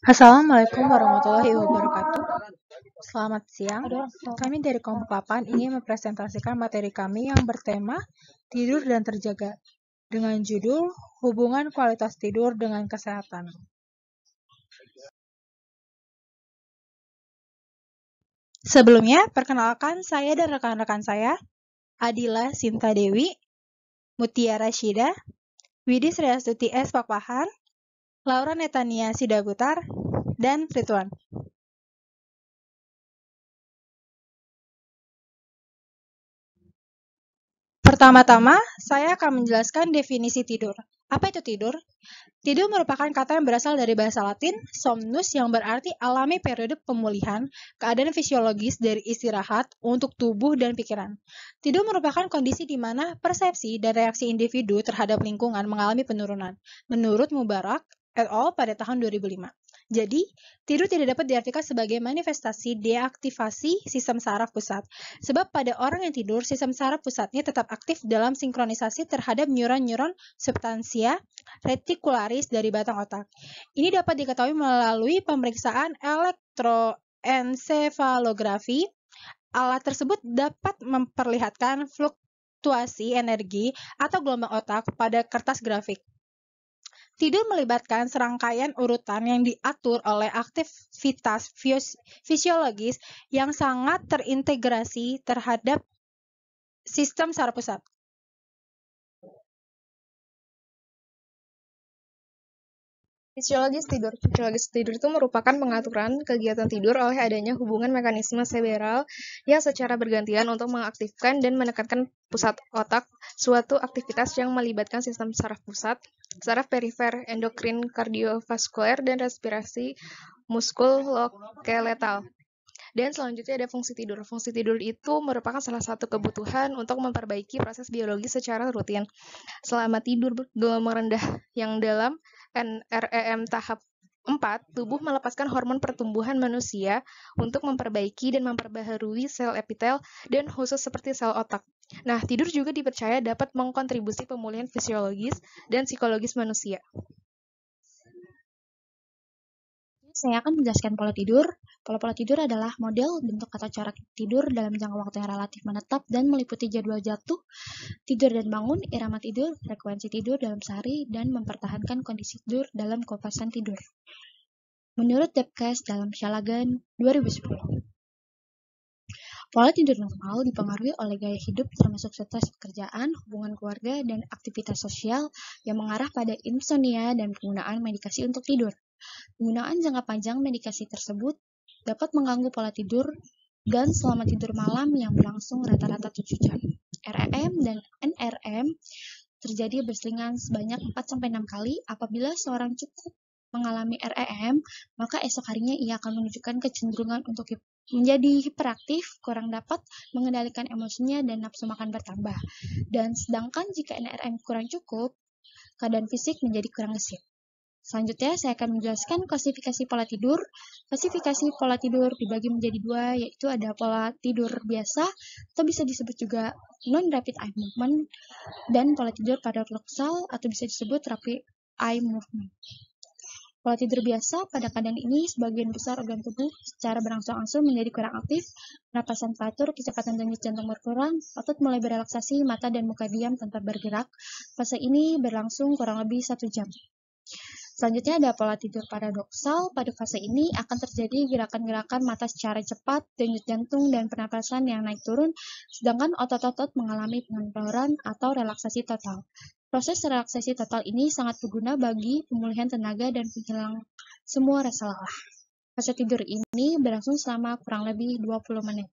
Assalamualaikum warahmatullahi wabarakatuh. Selamat siang. Kami dari kelompok 8 ingin mempresentasikan materi kami yang bertema tidur dan terjaga dengan judul hubungan kualitas tidur dengan kesehatan. Sebelumnya, perkenalkan saya dan rekan-rekan saya, Adila Sinta Dewi, Mutiara Syida, Widi Sriastuti S. Pakpahan, Laura Netania Sidabutar, dan Ridwan. Pertama-tama, saya akan menjelaskan definisi tidur. Apa itu tidur? Tidur merupakan kata yang berasal dari bahasa Latin, somnus, yang berarti alami periode pemulihan, keadaan fisiologis dari istirahat untuk tubuh dan pikiran. Tidur merupakan kondisi di mana persepsi dan reaksi individu terhadap lingkungan mengalami penurunan, menurut Mubarak et al. Pada tahun 2005. Jadi, tidur tidak dapat diartikan sebagai manifestasi deaktivasi sistem saraf pusat. Sebab pada orang yang tidur, sistem saraf pusatnya tetap aktif dalam sinkronisasi terhadap neuron-neuron substansia retikularis dari batang otak. Ini dapat diketahui melalui pemeriksaan elektroensefalografi. Alat tersebut dapat memperlihatkan fluktuasi energi atau gelombang otak pada kertas grafik. Tidur melibatkan serangkaian urutan yang diatur oleh aktivitas fisiologis yang sangat terintegrasi terhadap sistem saraf pusat. Fisiologis tidur itu merupakan pengaturan kegiatan tidur oleh adanya hubungan mekanisme serebral yang secara bergantian untuk mengaktifkan dan menekankan pusat otak, suatu aktivitas yang melibatkan sistem saraf pusat, saraf perifer, endokrin, kardiovaskuler, dan respirasi muskuloskeletal. Dan selanjutnya ada fungsi tidur. Fungsi tidur itu merupakan salah satu kebutuhan untuk memperbaiki proses biologis secara rutin. Selama tidur gelombang rendah yang dalam NREM tahap 4, tubuh melepaskan hormon pertumbuhan manusia untuk memperbaiki dan memperbaharui sel epitel dan khusus seperti sel otak. Nah, tidur juga dipercaya dapat mengkontribusi pemulihan fisiologis dan psikologis manusia. Saya akan menjelaskan pola tidur. Pola tidur adalah model, bentuk, atau cara tidur dalam jangka waktu yang relatif menetap dan meliputi jadwal jatuh, tidur dan bangun, irama tidur, frekuensi tidur dalam sehari, dan mempertahankan kondisi tidur dalam kepasan tidur. Menurut Debcast dalam Shalagan 2010. Pola tidur normal dipengaruhi oleh gaya hidup termasuk stres pekerjaan, hubungan keluarga, dan aktivitas sosial yang mengarah pada insomnia dan penggunaan medikasi untuk tidur. Penggunaan jangka panjang medikasi tersebut dapat mengganggu pola tidur dan selama tidur malam yang berlangsung rata-rata 7 jam. REM dan NREM terjadi berselingan sebanyak 4-6 kali. Apabila seorang cukup mengalami REM, maka esok harinya ia akan menunjukkan kecenderungan untuk menjadi hiperaktif, kurang dapat mengendalikan emosinya, dan nafsu makan bertambah. Dan sedangkan jika NREM kurang cukup, keadaan fisik menjadi kurang gesit. Selanjutnya, saya akan menjelaskan klasifikasi pola tidur. Klasifikasi pola tidur dibagi menjadi dua, yaitu ada pola tidur biasa, atau bisa disebut juga non-rapid eye movement, dan pola tidur paradoksal, atau bisa disebut rapid eye movement. Pola tidur biasa, pada keadaan ini, sebagian besar organ tubuh secara berangsur-angsur menjadi kurang aktif, pernapasan teratur, kecepatan denyut jantung berkurang, otot mulai berelaksasi, mata dan muka diam tanpa bergerak. Fase ini berlangsung kurang lebih 1 jam. Selanjutnya ada pola tidur paradoksal. Pada fase ini akan terjadi gerakan-gerakan mata secara cepat, denyut jantung, dan pernapasan yang naik turun, sedangkan otot-otot mengalami pengendoran atau relaksasi total. Proses relaksasi total ini sangat berguna bagi pemulihan tenaga dan penghilang semua rasa lelah. Fase tidur ini berlangsung selama kurang lebih 20 menit.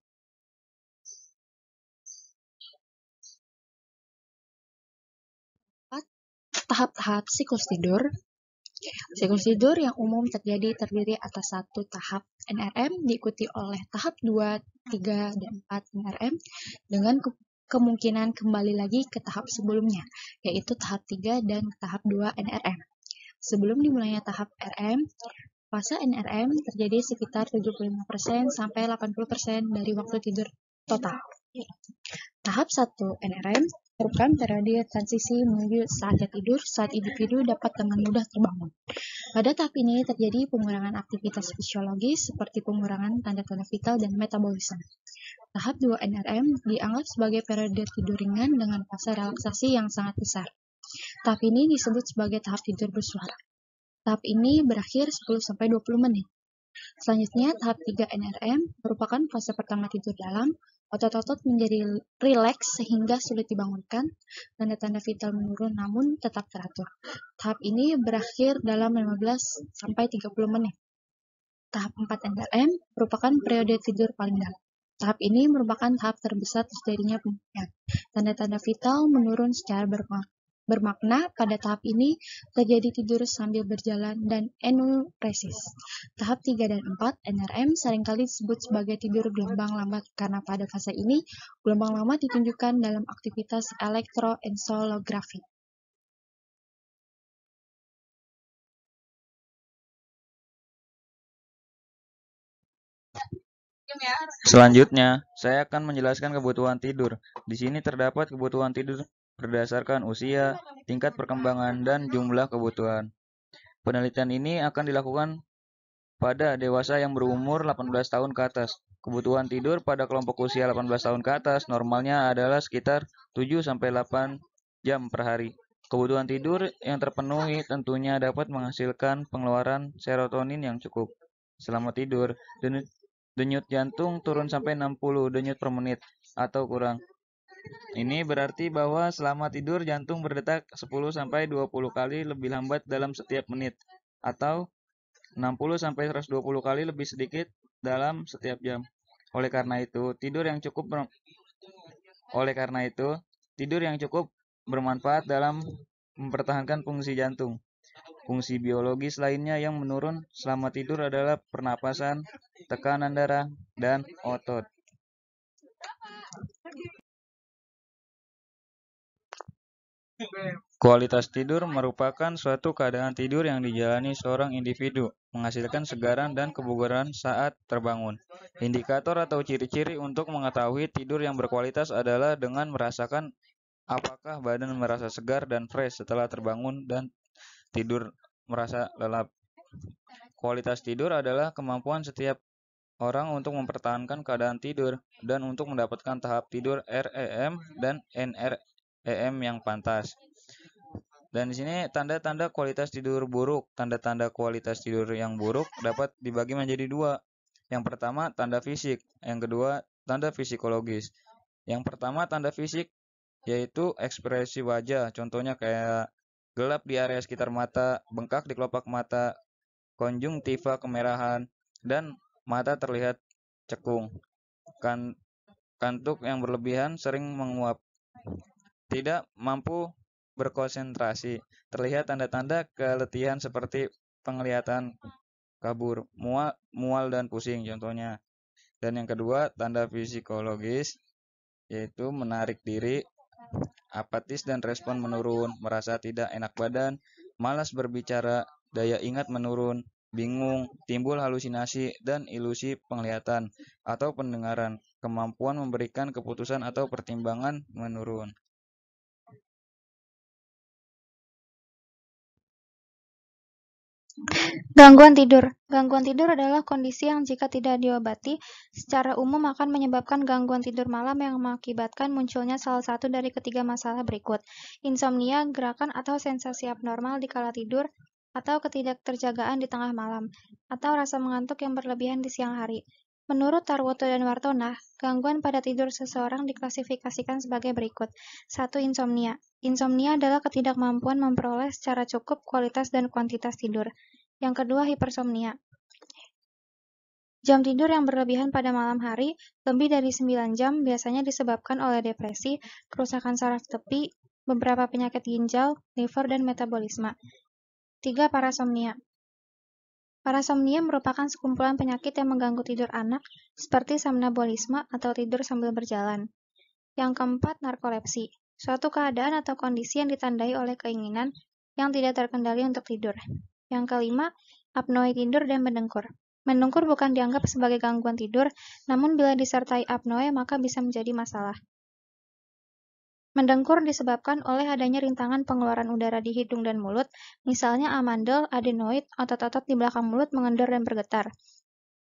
Tahap-tahap siklus tidur. Siklus tidur yang umum terdiri atas satu tahap NREM diikuti oleh tahap 2, 3, dan 4 NREM dengan kemungkinan kembali lagi ke tahap sebelumnya, yaitu tahap 3 dan tahap 2 NREM. Sebelum dimulainya tahap RM, fase NREM terjadi sekitar 75% sampai 80% dari waktu tidur total. Tahap 1 NREM merupakan periode transisi menuju saatnya tidur saat individu dapat dengan mudah terbangun. Pada tahap ini terjadi pengurangan aktivitas fisiologis seperti pengurangan tanda-tanda vital dan metabolisme. Tahap 2 NRM dianggap sebagai periode tidur ringan dengan fase relaksasi yang sangat besar. Tahap ini disebut sebagai tahap tidur bersuara. Tahap ini berakhir 10-20 menit. Selanjutnya, tahap 3 NRM merupakan fase pertama tidur dalam, otot-otot menjadi rileks sehingga sulit dibangunkan, tanda-tanda vital menurun namun tetap teratur. Tahap ini berakhir dalam 15-30 menit. Tahap 4 NRM merupakan periode tidur paling dalam. Tahap ini merupakan tahap terbesar terjadinya pemulihan. Tanda-tanda vital menurun secara bermakna pada tahap ini terjadi tidur sambil berjalan dan enuresis. Tahap 3 dan 4 NRM seringkali disebut sebagai tidur gelombang lambat karena pada fase ini gelombang lambat ditunjukkan dalam aktivitas elektroencephalografi. Selanjutnya, saya akan menjelaskan kebutuhan tidur. Di sini terdapat kebutuhan tidur berdasarkan usia, tingkat perkembangan, dan jumlah kebutuhan. Penelitian ini akan dilakukan pada dewasa yang berumur 18 tahun ke atas. Kebutuhan tidur pada kelompok usia 18 tahun ke atas normalnya adalah sekitar 7-8 jam per hari. Kebutuhan tidur yang terpenuhi tentunya dapat menghasilkan pengeluaran serotonin yang cukup. Selama tidur, denyut jantung turun sampai 60 denyut per menit atau kurang. Ini berarti bahwa selama tidur jantung berdetak 10-20 kali lebih lambat dalam setiap menit atau 60-120 kali lebih sedikit dalam setiap jam. Oleh karena itu, tidur yang cukup bermanfaat dalam mempertahankan fungsi jantung. Fungsi biologis lainnya yang menurun selama tidur adalah pernapasan, tekanan darah, dan otot. Kualitas tidur merupakan suatu keadaan tidur yang dijalani seorang individu, menghasilkan segaran dan kebugaran saat terbangun. Indikator atau ciri-ciri untuk mengetahui tidur yang berkualitas adalah dengan merasakan apakah badan merasa segar dan fresh setelah terbangun dan tidur merasa lelap. Kualitas tidur adalah kemampuan setiap orang untuk mempertahankan keadaan tidur dan untuk mendapatkan tahap tidur REM dan NREM yang pantas. Dan di sini tanda-tanda kualitas tidur buruk. Tanda-tanda kualitas tidur yang buruk dapat dibagi menjadi dua. Yang pertama, tanda fisik. Yang kedua, tanda psikologis. Yang pertama, tanda fisik yaitu ekspresi wajah. Contohnya kayak gelap di area sekitar mata, bengkak di kelopak mata, konjungtiva kemerahan, dan mata terlihat cekung. Kantuk yang berlebihan sering menguap. Tidak mampu berkonsentrasi. Terlihat tanda-tanda keletihan seperti penglihatan kabur, mual dan pusing contohnya. Dan yang kedua, tanda psikologis yaitu menarik diri, apatis dan respon menurun, merasa tidak enak badan, malas berbicara, daya ingat menurun, bingung, timbul halusinasi dan ilusi penglihatan atau pendengaran, kemampuan memberikan keputusan atau pertimbangan menurun. Gangguan tidur. Gangguan tidur adalah kondisi yang jika tidak diobati, secara umum akan menyebabkan gangguan tidur malam yang mengakibatkan munculnya salah satu dari ketiga masalah berikut. Insomnia, gerakan atau sensasi abnormal di kala tidur, atau ketidakterjagaan di tengah malam, atau rasa mengantuk yang berlebihan di siang hari. Menurut Tarwoto dan Wartona, gangguan pada tidur seseorang diklasifikasikan sebagai berikut. 1. Insomnia. Insomnia adalah ketidakmampuan memperoleh secara cukup kualitas dan kuantitas tidur. Yang kedua, hipersomnia. Jam tidur yang berlebihan pada malam hari, lebih dari 9 jam, biasanya disebabkan oleh depresi, kerusakan saraf tepi, beberapa penyakit ginjal, liver, dan metabolisme. 3. Parasomnia. Parasomnia merupakan sekumpulan penyakit yang mengganggu tidur anak, seperti somnambulisme atau tidur sambil berjalan. Yang keempat, narkolepsi. Suatu keadaan atau kondisi yang ditandai oleh keinginan yang tidak terkendali untuk tidur. Yang kelima, apnoe tidur dan mendengkur. Mendengkur bukan dianggap sebagai gangguan tidur, namun bila disertai apnoe maka bisa menjadi masalah. Mendengkur disebabkan oleh adanya rintangan pengeluaran udara di hidung dan mulut, misalnya amandel, adenoid, otot-otot di belakang mulut mengendor dan bergetar.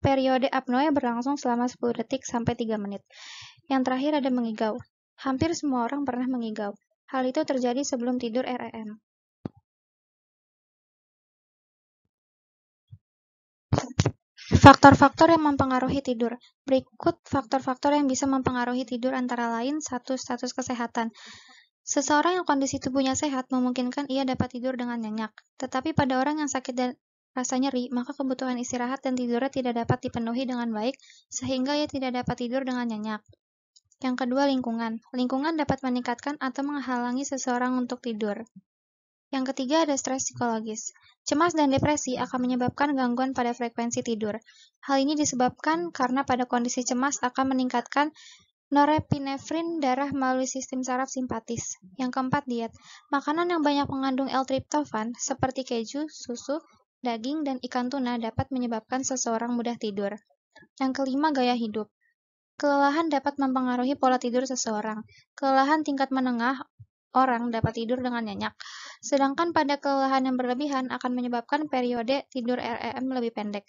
Periode apnoe berlangsung selama 10 detik sampai 3 menit. Yang terakhir ada mengigau. Hampir semua orang pernah mengigau. Hal itu terjadi sebelum tidur REM. Faktor-faktor yang mempengaruhi tidur. Berikut faktor-faktor yang bisa mempengaruhi tidur antara lain 1. Status kesehatan. Seseorang yang kondisi tubuhnya sehat memungkinkan ia dapat tidur dengan nyenyak. Tetapi pada orang yang sakit dan rasa nyeri, maka kebutuhan istirahat dan tidurnya tidak dapat dipenuhi dengan baik, sehingga ia tidak dapat tidur dengan nyenyak. Yang kedua, lingkungan. Lingkungan dapat meningkatkan atau menghalangi seseorang untuk tidur. Yang ketiga ada stres psikologis. Cemas dan depresi akan menyebabkan gangguan pada frekuensi tidur. Hal ini disebabkan karena pada kondisi cemas akan meningkatkan norepinefrin darah melalui sistem saraf simpatis. Yang keempat, diet. Makanan yang banyak mengandung L-tryptophan seperti keju, susu, daging, dan ikan tuna dapat menyebabkan seseorang mudah tidur. Yang kelima, gaya hidup. Kelelahan dapat mempengaruhi pola tidur seseorang. Kelelahan tingkat menengah orang dapat tidur dengan nyenyak. Sedangkan pada kelelahan yang berlebihan akan menyebabkan periode tidur REM lebih pendek.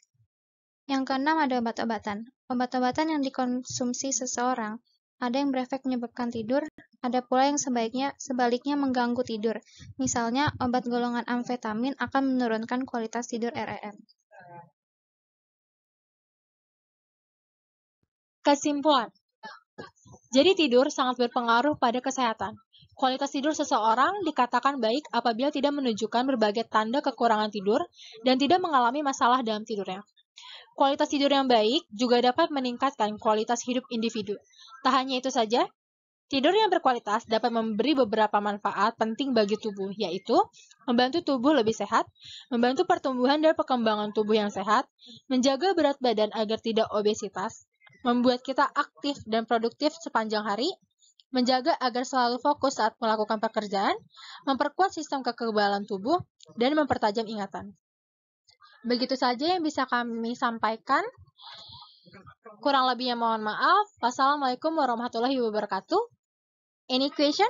Yang keenam ada obat-obatan. Obat-obatan yang dikonsumsi seseorang ada yang berefek menyebabkan tidur, ada pula yang sebaliknya mengganggu tidur. Misalnya, obat golongan amfetamin akan menurunkan kualitas tidur REM. Kesimpulan. Jadi tidur sangat berpengaruh pada kesehatan. Kualitas tidur seseorang dikatakan baik apabila tidak menunjukkan berbagai tanda kekurangan tidur dan tidak mengalami masalah dalam tidurnya. Kualitas tidur yang baik juga dapat meningkatkan kualitas hidup individu. Tak hanya itu saja, tidur yang berkualitas dapat memberi beberapa manfaat penting bagi tubuh, yaitu membantu tubuh lebih sehat, membantu pertumbuhan dan perkembangan tubuh yang sehat, menjaga berat badan agar tidak obesitas, membuat kita aktif dan produktif sepanjang hari, menjaga agar selalu fokus saat melakukan pekerjaan, memperkuat sistem kekebalan tubuh, dan mempertajam ingatan. Begitu saja yang bisa kami sampaikan. Kurang lebihnya mohon maaf. Wassalamualaikum warahmatullahi wabarakatuh. Any question?